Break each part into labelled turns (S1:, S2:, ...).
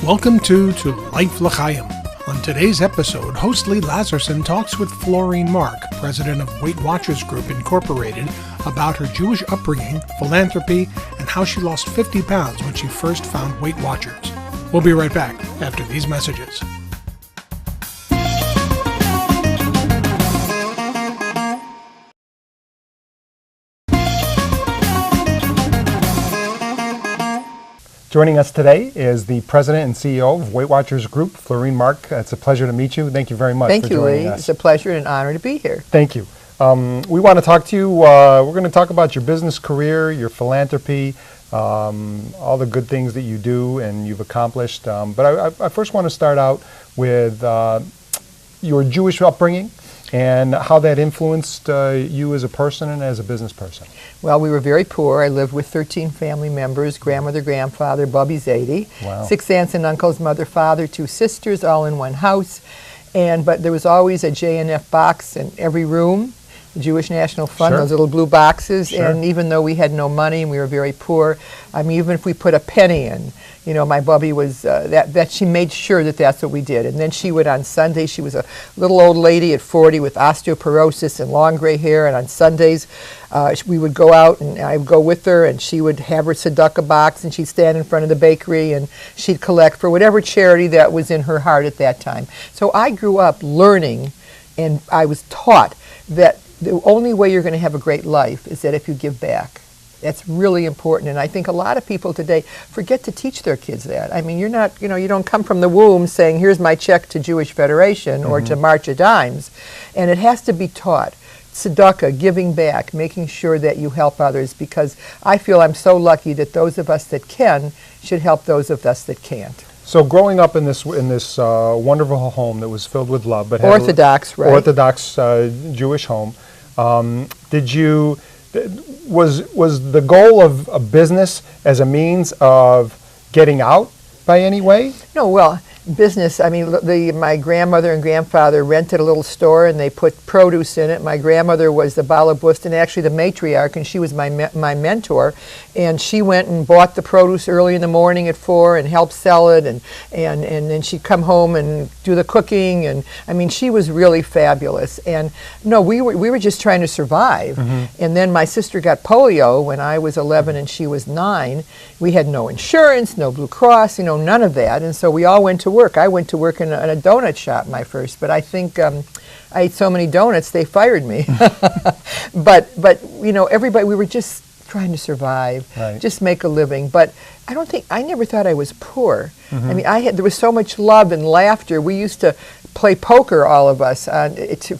S1: Welcome to Life L'Chaim. On today's episode, host Lee Lazerson talks with Florine Mark, president of Weight Watchers Group Incorporated, about her Jewish upbringing, philanthropy, and how she lost 50 pounds when she first found Weight Watchers. We'll be right back after these messages.
S2: Joining us today is the president and CEO of Weight Watchers Group, Florine Mark. It's a pleasure to meet you. Thank you very much for joining us.
S3: Thank you, Lee. It's a pleasure and an honor to be here.
S2: Thank you. We want to talk to you. We're going to talk about your business career, your philanthropy, all the good things that you do and you've accomplished. But I first want to start out with your Jewish upbringing and how that influenced you as a person and as a business person.
S3: Well, we were very poor. I lived with 13 family members, grandmother, grandfather, Bubby's 80,
S2: Wow.
S3: 6 aunts and uncles, mother, father, 2 sisters, all in one house. But there was always a J&F box in every room, the Jewish National Fund,
S2: Sure.
S3: those little blue boxes.
S2: Sure.
S3: And even though we had no money and we were very poor, I mean, even if we put a penny in, you know, my Bubby was, that she made sure that that's what we did. And then she would, on Sunday, she was a little old lady at 40 with osteoporosis and long gray hair, and on Sundays, we would go out and I would go with her and she would have her tzedakah box and she'd stand in front of the bakery and she'd collect for whatever charity that was in her heart at that time. So I grew up learning, and I was taught that the only way you're going to have a great life is that if you give back. That's really important, and I think a lot of people today forget to teach their kids that. I mean, you're not, you know, you don't come from the womb saying, here's my check to Jewish Federation or to March of Dimes, and it has to be taught. Tzedakah, giving back, making sure that you help others, because I feel I'm so lucky that those of us that can should help those of us that can't.
S2: So growing up in this wonderful home that was filled with love, but had
S3: Orthodox, right?
S2: Orthodox Jewish home, was the goal of a business as a means of getting out by any way?
S3: No, well, business, I mean, my grandmother and grandfather rented a little store and they put produce in it. My grandmother was the balabust and actually the matriarch, and she was my mentor. And she went and bought the produce early in the morning at 4 and helped sell it, and then she'd come home and do the cooking. And I mean, she was really fabulous. And no, we were just trying to survive. And then my sister got polio when I was 11 and she was 9. We had no insurance, no Blue Cross, you know, none of that. And so we all went to work. I went to work in a donut shop my first, but I think I ate so many donuts they fired me. but you know, everybody, we were just trying to survive,
S2: right.
S3: Just make a living. But I never thought I was poor. I mean, there was so much love and laughter. We used to play poker, all of us,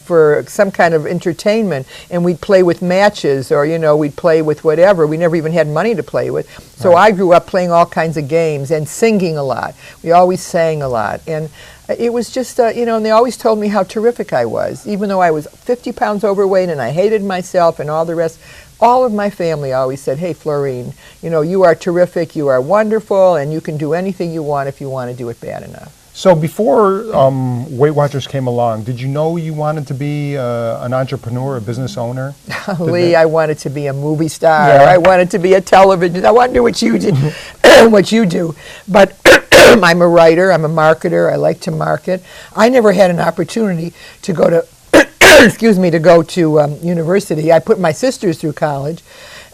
S3: for some kind of entertainment, and we'd play with matches, or you know, we'd play with whatever. We never even had money to play with. So
S2: Right.
S3: I grew up playing all kinds of games and singing a lot. We always sang a lot, and it was just, you know, and they always told me how terrific I was, even though I was 50 pounds overweight and I hated myself and all the rest. All of my family always said, hey, Florine, you know, you are terrific, you are wonderful, and you can do anything you want if you want to do it bad enough.
S2: So before Weight Watchers came along, did you know you wanted to be an entrepreneur, a business owner?
S3: Lee, I wanted to be a movie star.
S2: Yeah.
S3: I wanted to be a television. I wanted to do what you did, what you do. But I'm a writer. I'm a marketer. I like to market. I never had an opportunity to go to, university. I put my sisters through college.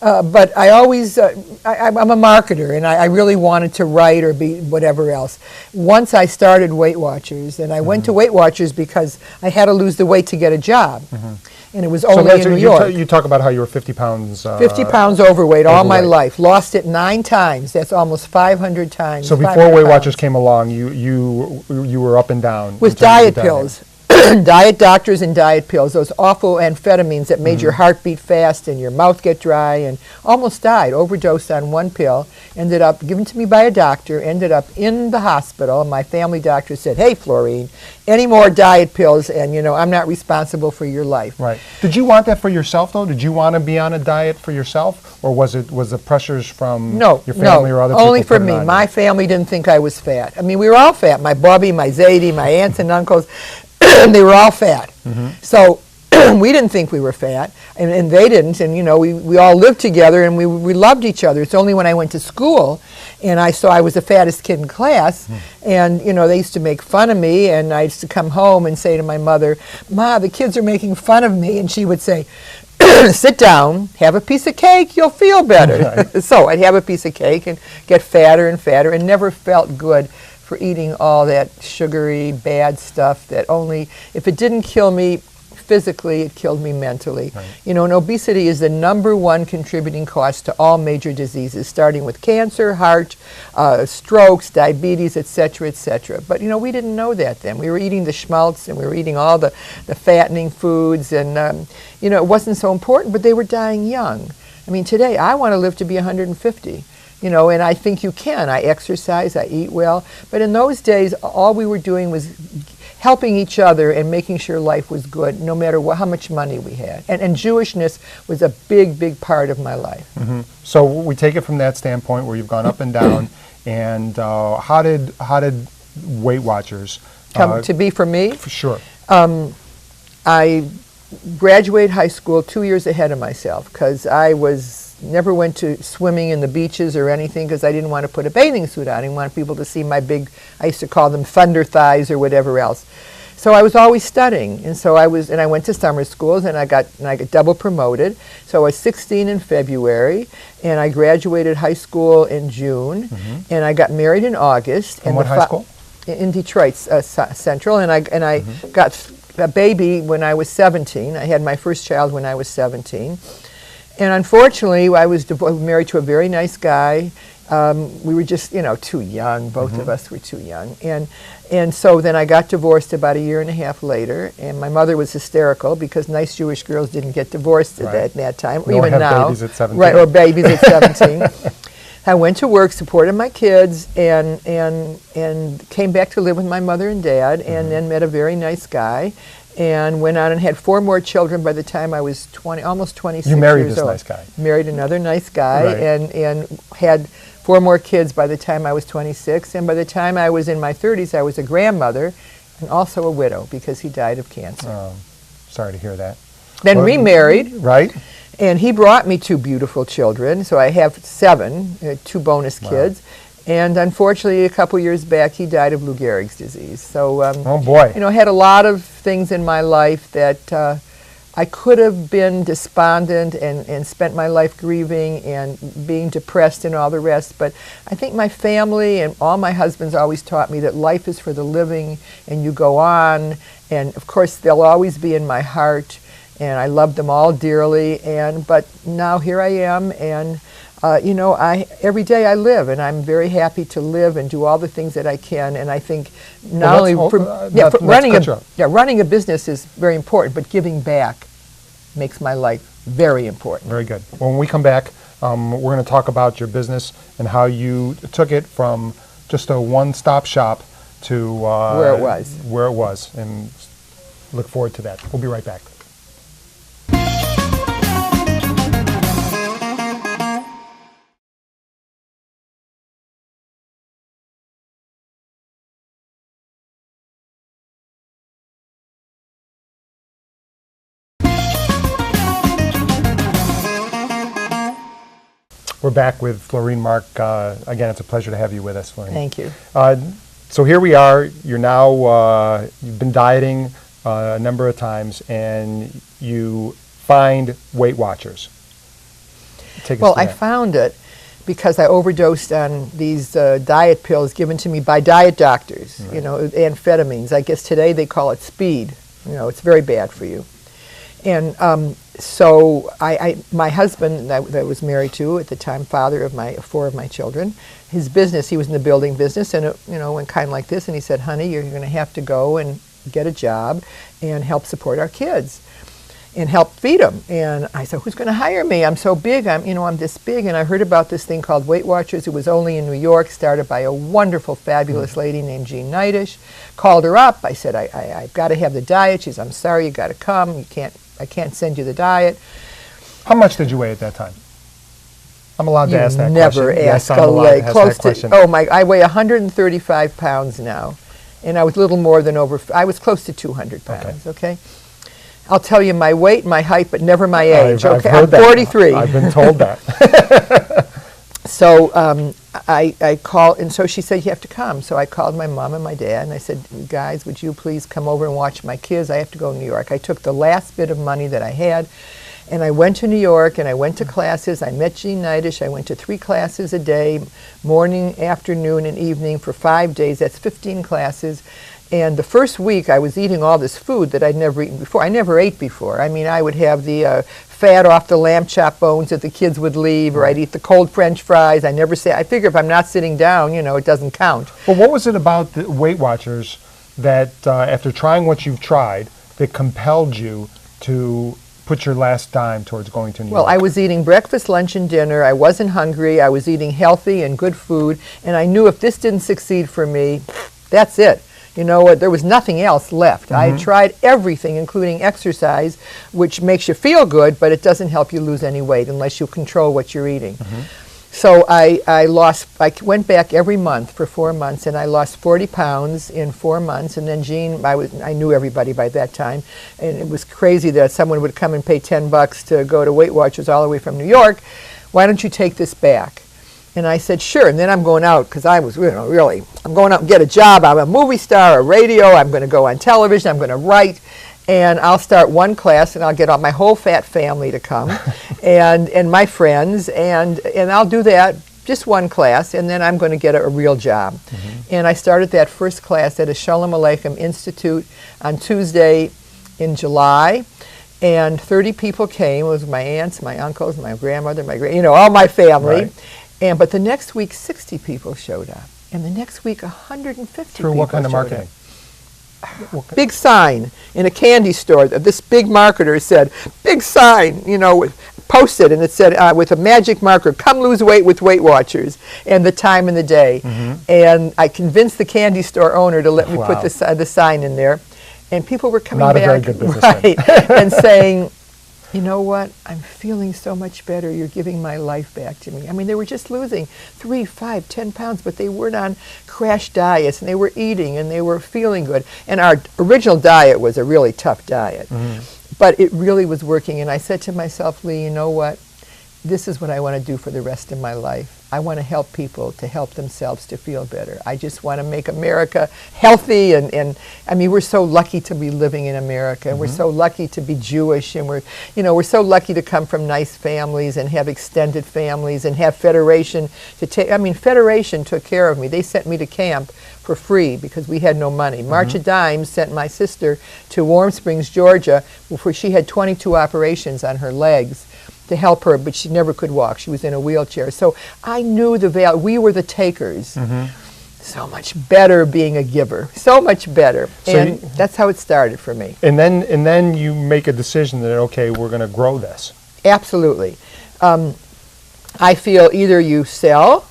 S3: But I always, I'm a marketer, and I really wanted to write or be whatever else. Once I started Weight Watchers, and I went to Weight Watchers because I had to lose the weight to get a job. And it was only in New York.
S2: You talk about how you were 50 pounds...
S3: 50 pounds overweight all my life. Lost it 9 times. That's almost 500 times.
S2: So before Weight Watchers came along, you were up and down.
S3: With diet pills. Diet doctors and diet pills, those awful amphetamines that made your heart beat fast and your mouth get dry, and almost died, overdosed on one pill, ended up given to me by a doctor, ended up in the hospital. My family doctor said, hey, Florine, any more diet pills and, you know, I'm not responsible for your life.
S2: Right. Did you want that for yourself, though? Did you want to be on a diet for yourself? Or was the pressures from your family or other people?
S3: Only for me. My family didn't think I was fat. I mean, we were all fat. My Bubby, my Zadie, my aunts and uncles, they were all fat. So we didn't think we were fat, and they didn't, and we all lived together, and we loved each other. It's only when I went to school, and I saw I was the fattest kid in class, and they used to make fun of me, and I used to come home and say to my mother, "Ma, the kids are making fun of me," and she would say, "Sit down, have a piece of cake, you'll feel better." So I'd have a piece of cake and get fatter and fatter, and never felt good for eating all that sugary, bad stuff that only, if it didn't kill me physically, it killed me mentally.
S2: Right.
S3: And obesity is the #1 contributing cause to all major diseases, starting with cancer, heart, strokes, diabetes, etc., etc. But we didn't know that then. We were eating the schmaltz, and we were eating all the fattening foods, and it wasn't so important, but they were dying young. I mean, today I want to live to be 150. And I think you can. I exercise, I eat well. But in those days, all we were doing was helping each other and making sure life was good, no matter how much money we had. And Jewishness was a big, big part of my life.
S2: Mm-hmm. So we take it from that standpoint where you've gone up and down. And how did Weight Watchers
S3: come to be for me?
S2: For sure.
S3: I graduated high school 2 years ahead of myself because I never went to swimming in the beaches or anything because I didn't want to put a bathing suit on. I didn't want people to see my big, I used to call them thunder thighs or whatever else. So I was always studying, and I went to summer schools, and I got double promoted. So I was 16 in February, and I graduated high school in June, and I got married in August.
S2: And what high school?
S3: In Detroit Central, and I got a baby when I was 17. I had my first child when I was 17. And unfortunately, I was married to a very nice guy. We were just, too young. Both of us were too young. And so then I got divorced about 1.5 years later. And my mother was hysterical because nice Jewish girls didn't get divorced at that time, or even now.
S2: Babies at 17.
S3: Right, or babies at 17. I went to work, supported my kids, and came back to live with my mother and dad, and then met a very nice guy. And went on and had 4 more children by the time I was almost 26 years old.
S2: You married this nice guy.
S3: Married another nice guy,
S2: Right.
S3: and had 4 more kids by the time I was 26. And by the time I was in my 30s, I was a grandmother and also a widow because he died of cancer.
S2: Oh, sorry to hear that.
S3: Then remarried.
S2: Right.
S3: And he brought me 2 beautiful children. So I have 7, 2 bonus kids. And unfortunately, a couple years back, he died of Lou Gehrig's disease. So,
S2: oh boy.
S3: I had a lot of things in my life that I could have been despondent and spent my life grieving and being depressed and all the rest. But I think my family and all my husbands always taught me that life is for the living and you go on. And of course, they'll always be in my heart. And I love them all dearly. But now here I am, and every day I live, and I'm very happy to live and do all the things that I can. And I think running a business is very important, but giving back makes my life very important.
S2: Very good. When we come back, we're going to talk about your business and how you took it from just a one-stop shop to
S3: where it was,
S2: and look forward to that. We'll be right back. We're back with Florine Mark. Again, it's a pleasure to have you with us, Florine.
S3: Thank you.
S2: So here we are. You're now, you've been dieting a number of times, and you find Weight Watchers. Take us to
S3: I
S2: that.
S3: found it because I overdosed on these diet pills given to me by diet doctors, amphetamines. I guess today they call it speed. It's very bad for you. And so my husband that I was married to at the time, father of 4 of my children, his business, he was in the building business, and it went kind of like this. And he said, "Honey, you're going to have to go and get a job and help support our kids and help feed them." And I said, "Who's going to hire me? I'm so big. I'm this big." And I heard about this thing called Weight Watchers. It was only in New York, started by a wonderful, fabulous lady named Jean Knightish. Called her up. I said, I've got to have the diet. She said, "I'm sorry, you got to come. I can't send you the diet."
S2: How much did you weigh at that time? I'm allowed to ask that
S3: never
S2: question.
S3: ask
S2: Yes, I'm
S3: a
S2: allowed
S3: lady.
S2: to ask
S3: Close
S2: that question.
S3: I weigh 135 pounds now, and I was little more than I was close to 200 pounds. Okay. I'll tell you my weight, my height, but never my age.
S2: I've
S3: Okay,
S2: heard
S3: I'm
S2: that.
S3: 43.
S2: I've been told that.
S3: So I called, and so she said, you have to come. So I called my mom and my dad, and I said, guys, would you please come over and watch my kids? I have to go to New York. I took the last bit of money that I had, and I went to New York, and I went to classes. I met Jean Neidish. I went to 3 classes a day, morning, afternoon, and evening for 5 days. That's 15 classes. And the first week, I was eating all this food that I'd never eaten before. I never ate before. I mean, I would have the fat off the lamb chop bones that the kids would leave, or I'd eat the cold French fries. I figure if I'm not sitting down, you know, it doesn't count.
S2: Well, what was it about the Weight Watchers that, after trying what you've tried, that compelled you to put your last dime towards going to New York?
S3: Well, I was eating breakfast, lunch, and dinner. I wasn't hungry. I was eating healthy and good food. And I knew if this didn't succeed for me, that's it. You know what? There was nothing else left. I had tried everything, including exercise, which makes you feel good, but it doesn't help you lose any weight unless you control what you're eating. So I went back every month for 4 months, and I lost 40 pounds in 4 months. And then Jean, I knew everybody by that time, and it was crazy that someone would come and pay $10 to go to Weight Watchers all the way from New York. Why don't you take this back? And I said, sure. And then I'm going out, because I was, you know, really, I'm going out and get a job. I'm a movie star, a radio. I'm going to go on television. I'm going to write. And I'll start one class, and I'll get all my whole fat family to come, and my friends, and I'll do that, just one class, and then I'm going to get a real job. And I started that first class at a Shalom Aleichem Institute on Tuesday in July. And 30 people came. It was my aunts, my uncles, my grandmother, all my family.
S2: Right.
S3: But the next week, 60 people showed up. And the next week, 150
S2: Through
S3: people
S2: what kind of
S3: showed
S2: marketing?
S3: up. Big sign in a candy store. This big marketer said, big sign, posted, and it said with a magic marker, come lose weight with Weight Watchers, and the time and the day. And I convinced the candy store owner to let me put the sign in there. And people were coming
S2: Not
S3: back,
S2: a very good businessman.
S3: right, and saying, you know what, I'm feeling so much better. You're giving my life back to me. I mean, they were just losing 3, 5, 10 pounds, but they weren't on crash diets, and they were eating, and they were feeling good. And our original diet was a really tough diet, but it really was working. And I said to myself, Lee, you know what? This is what I want to do for the rest of my life. I want to help people to help themselves to feel better. I just want to make America healthy, and I mean, we're so lucky to be living in America, and we're so lucky to be Jewish, and we're so lucky to come from nice families and have extended families and have Federation to take. I mean, Federation took care of me. They sent me to camp for free because we had no money. March of Dimes sent my sister to Warm Springs, Georgia, where she had 22 operations on her legs to help her, but she never could walk. She was in a wheelchair. So I knew the value. We were the takers. So much better being a giver. So much better.
S2: So
S3: and that's how it started for me.
S2: And then you make a decision that, okay, we're going to grow this.
S3: Absolutely. I feel either you sell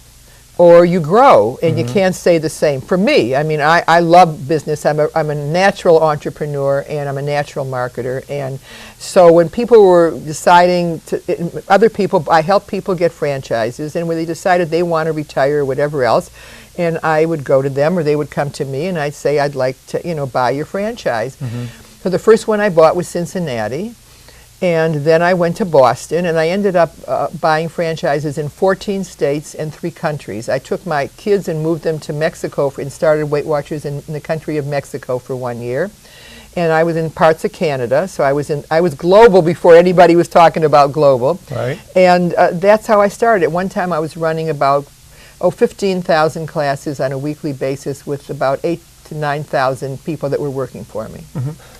S3: or you grow, and you can't stay the same. For me, I mean, I love business. I'm a natural entrepreneur, and I'm a natural marketer. And so when people were deciding I help people get franchises, and when they decided they want to retire or whatever else, and I would go to them or they would come to me, and I'd say, I'd like to, buy your franchise. So the first one I bought was Cincinnati. And then I went to Boston, and I ended up buying franchises in 14 states and 3 countries. I took my kids and moved them to Mexico and started Weight Watchers in the country of Mexico for 1 year. And I was in parts of Canada, so I was global before anybody was talking about global.
S2: Right.
S3: And that's how I started. At one time I was running about 15,000 classes on a weekly basis with about 8,000 to 9,000 people that were working for me.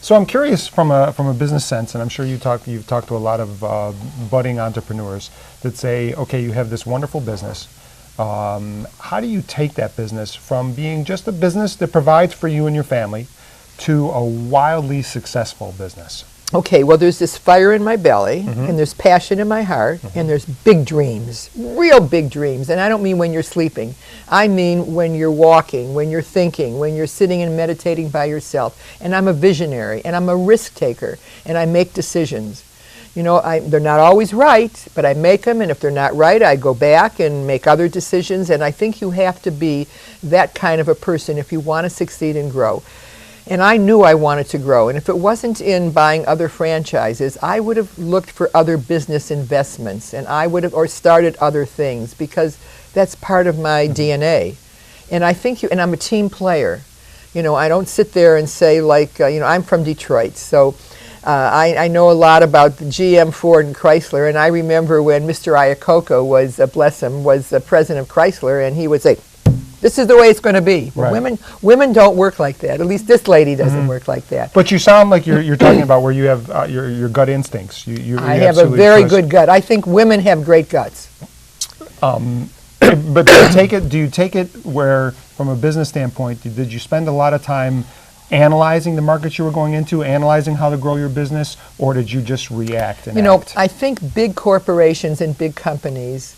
S2: So I'm curious from a business sense, and I'm sure you've talked to a lot of budding entrepreneurs that say, okay, you have this wonderful business. How do you take that business from being just a business that provides for you and your family to a wildly successful business?
S3: Okay, well, there's this fire in my belly, and there's passion in my heart, and there's big dreams, real big dreams. And I don't mean when you're sleeping. I mean when you're walking, when you're thinking, when you're sitting and meditating by yourself. And I'm a visionary, and I'm a risk taker, and I make decisions. They're not always right, but I make them, and if they're not right, I go back and make other decisions. And I think you have to be that kind of a person if you want to succeed and grow. And I knew I wanted to grow. And if it wasn't in buying other franchises, I would have looked for other business investments, and I would have, or started other things, because that's part of my DNA. And I think and I'm a team player. You know, I don't sit there and say, like, you know, I'm from Detroit, so I know a lot about the GM, Ford, and Chrysler. And I remember when Mr. Iacocca was, bless him, was the president of Chrysler, and he would say, "This is the way it's going to be." Well, women don't work like that. At least this lady doesn't work like that.
S2: But you sound like you're talking about where you have your gut instincts.
S3: I have a very good gut. I think women have great guts.
S2: But do you take it where, from a business standpoint, did you spend a lot of time analyzing the markets you were going into, analyzing how to grow your business, or did you just react and act?
S3: I think big corporations and big companies,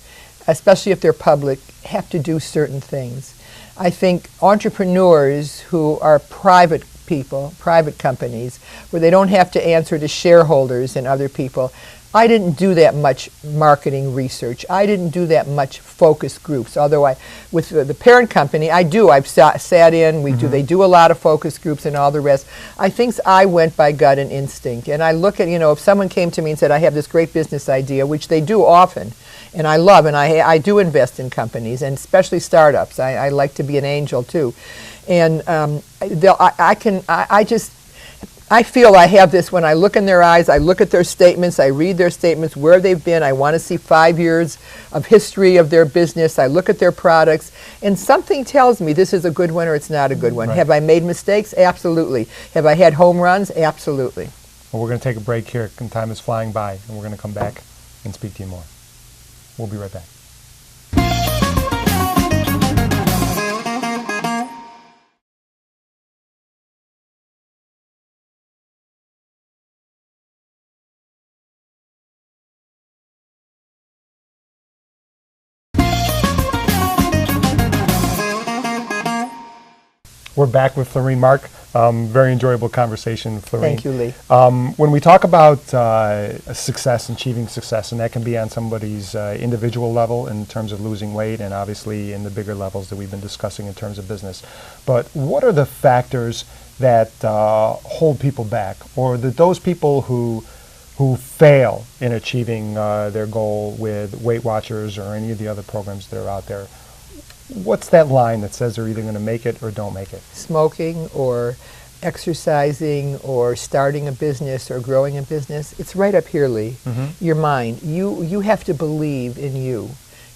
S3: especially if they're public, have to do certain things. I think entrepreneurs who are private people, private companies, where they don't have to answer to shareholders and other people, I didn't do that much marketing research. I didn't do that much focus groups. Although with the parent company, I do. I've sat in. They do a lot of focus groups and all the rest. I think I went by gut and instinct. And I look at, if someone came to me and said, "I have this great business idea," which they do often, and I love, and I do invest in companies, and especially startups. I like to be an angel too, and I feel I have this when I look in their eyes, I look at their statements, I read their statements, where they've been. I want to see 5 years of history of their business. I look at their products, and something tells me this is a good one or it's not a good one. Right. Have I made mistakes? Absolutely. Have I had home runs? Absolutely.
S2: Well, we're going to take a break here, and time is flying by, and we're going to come back and speak to you more. We'll be right back. We're back with Florine Mark. Very enjoyable conversation, Florine.
S3: Thank you, Lee.
S2: When we talk about success, achieving success, and that can be on somebody's individual level in terms of losing weight, and obviously in the bigger levels that we've been discussing in terms of business. But what are the factors that hold people back, or those people who fail in achieving their goal with Weight Watchers or any of the other programs that are out there? What's that line that says they're either going to make it or don't make it?
S3: Smoking or exercising or starting a business or growing a business. It's right up here, Lee. Your mind. You have to believe in you.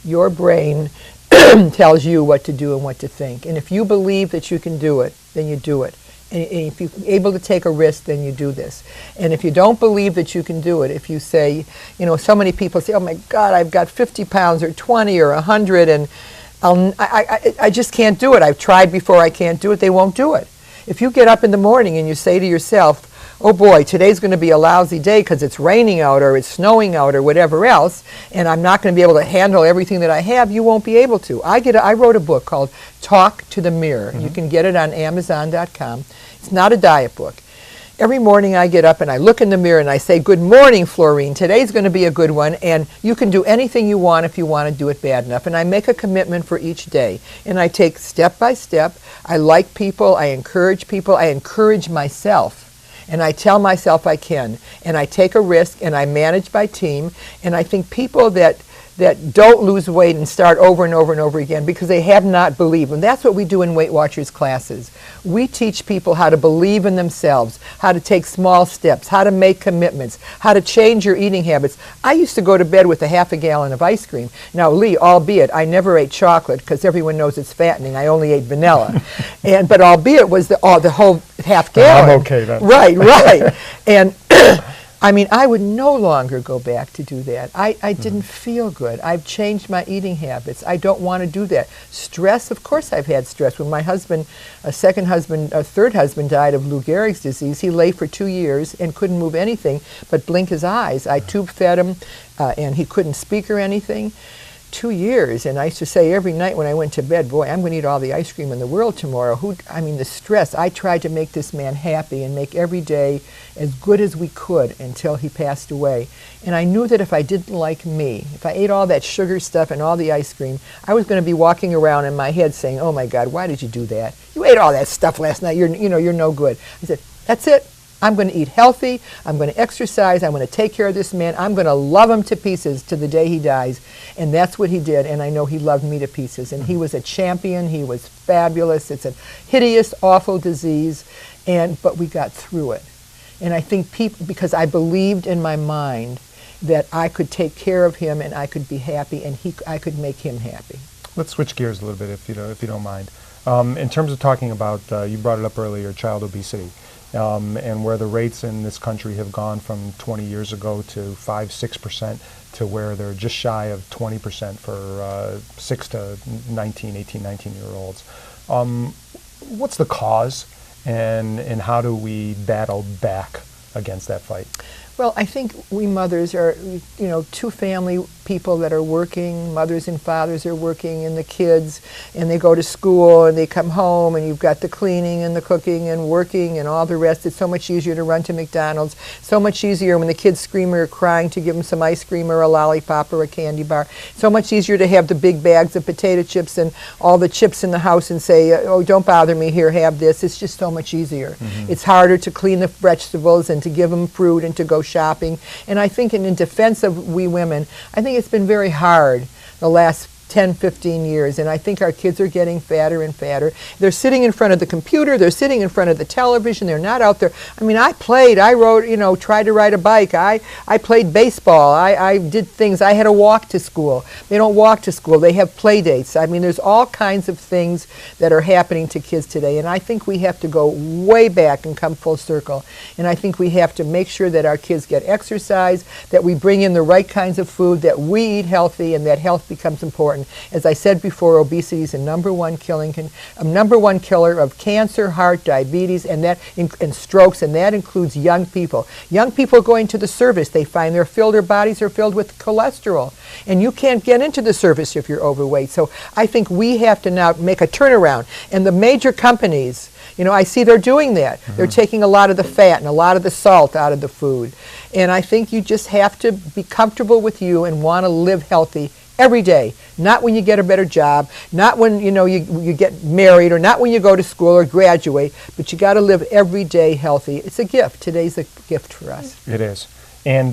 S3: Your brain tells you what to do and what to think. And if you believe that you can do it, then you do it. And if you're able to take a risk, then you do this. And if you don't believe that you can do it, if you say, so many people say, "Oh my God, I've got 50 pounds or 20 or 100 and I just can't do it. I've tried before, I can't do it," they won't do it. If you get up in the morning and you say to yourself, "Oh boy, today's going to be a lousy day because it's raining out or it's snowing out or whatever else, and I'm not going to be able to handle everything that I have," you won't be able to. I wrote a book called Talk to the Mirror. You can get it on Amazon.com. It's not a diet book. Every morning I get up and I look in the mirror and I say, "Good morning, Florine. Today's going to be a good one, and you can do anything you want if you want to do it bad enough." And I make a commitment for each day. And I take step by step. I like people. I encourage myself. And I tell myself I can. And I take a risk, and I manage my team. And I think people that don't lose weight and start over and over and over again because they have not believed. And that's what we do in Weight Watchers classes. We teach people how to believe in themselves, how to take small steps, how to make commitments, how to change your eating habits. I used to go to bed with a half a gallon of ice cream. Now, Lee, albeit I never ate chocolate because everyone knows it's fattening. I only ate vanilla. But albeit was the whole half gallon.
S2: I'm okay then.
S3: Right. And I would no longer go back to do that. I didn't feel good. I've changed my eating habits. I don't want to do that. Stress, of course I've had stress. When my husband, third husband died of Lou Gehrig's disease, he lay for 2 years and couldn't move anything but blink his eyes. I tube fed him and he couldn't speak or anything. 2 years, and I used to say every night when I went to bed, boy, I'm going to eat all the ice cream in the world tomorrow. The stress. I tried to make this man happy and make every day as good as we could until he passed away. And I knew that if I didn't like me, if I ate all that sugar stuff and all the ice cream, I was going to be walking around in my head saying, oh my God, why did you do that? You ate all that stuff last night. You're no good. I said, that's it. I'm going to eat healthy, I'm going to exercise, I'm going to take care of this man, I'm going to love him to pieces to the day he dies. And that's what he did, and I know he loved me to pieces. And he was a champion, he was fabulous. It's a hideous, awful disease, but we got through it. And I think because I believed in my mind that I could take care of him and I could be happy and I could make him happy.
S2: Let's switch gears a little bit if you don't mind. In terms of talking about, you brought it up earlier, child obesity. And where the rates in this country have gone from 20 years ago to 5-6% to where they're just shy of 20% for 6 to 19, 18, 19-year-olds. What's the cause, and how do we battle back against that fight?
S3: Well, I think we mothers are, two family people that are working, mothers and fathers are working, and the kids, and they go to school and they come home and you've got the cleaning and the cooking and working and all the rest. It's so much easier to run to McDonald's, so much easier when the kids scream or are crying to give them some ice cream or a lollipop or a candy bar. So much easier to have the big bags of potato chips and all the chips in the house and say, oh, don't bother me, here, have this. It's just so much easier. Mm-hmm. It's harder to clean the vegetables and to give them fruit and to go shopping. And I think in defense of we women, I think it's been very hard the last 10, 15 years, and I think our kids are getting fatter and fatter. They're sitting in front of the computer, they're sitting in front of the television, they're not out there. I mean, I wrote, tried to ride a bike, I played baseball, I did things, I had to walk to school. They don't walk to school, they have play dates. I mean, there's all kinds of things that are happening to kids today, and I think we have to go way back and come full circle. And I think we have to make sure that our kids get exercise, that we bring in the right kinds of food, that we eat healthy, and that health becomes important. As I said before, obesity is a number one killer of cancer, heart, diabetes, and strokes, and that includes young people. Young people going to the service, they find their bodies are filled with cholesterol, and you can't get into the service if you're overweight. So I think we have to now make a turnaround, and the major companies, I see they're doing that. Mm-hmm. They're taking a lot of the fat and a lot of the salt out of the food, and I think you just have to be comfortable with you and want to live healthy every day, not when you get a better job, not when you get married, or not when you go to school or graduate, but you got to live every day healthy. It's a gift. Today's a gift for us.
S2: It is. And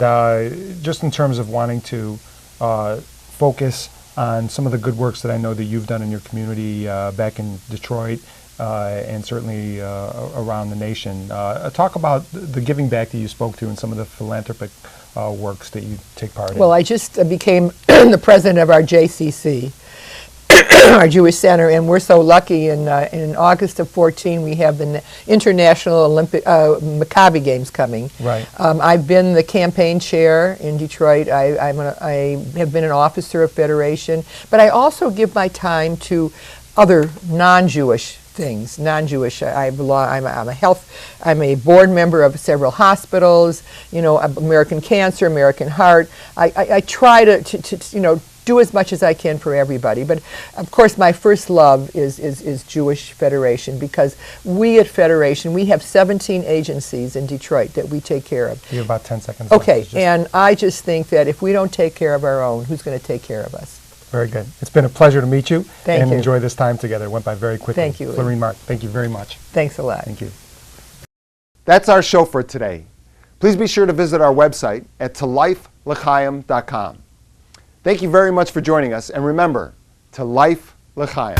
S2: just in terms of wanting to focus on some of the good works that I know that you've done in your community back in Detroit and certainly around the nation, talk about the giving back that you spoke to and some of the philanthropic works that you take part in.
S3: Well, I just became the president of our JCC, our Jewish Center, and we're so lucky. In August of 14, we have the International Olympic Maccabi Games coming.
S2: Right.
S3: I've been the campaign chair in Detroit. I have been an officer of Federation, but I also give my time to other non-Jewish things, non-Jewish. I'm a board member of several hospitals, American Cancer, American Heart. I try to do as much as I can for everybody. But of course my first love is Jewish Federation, because we at Federation, we have 17 agencies in Detroit that we take care of.
S2: You have about 10 seconds
S3: Okay,
S2: left.
S3: and I just think that if we don't take care of our own, who's going to take care of us?
S2: Very good. It's been a pleasure to meet you.
S3: Thank you.
S2: Enjoy this time together. It went by very quickly.
S3: Thank you.
S2: Florine, Mark, thank you very much.
S3: Thanks a lot.
S2: Thank you.
S4: That's our show for today. Please be sure to visit our website at tolifelachayim.com. Thank you very much for joining us, and remember, to life l'chaim.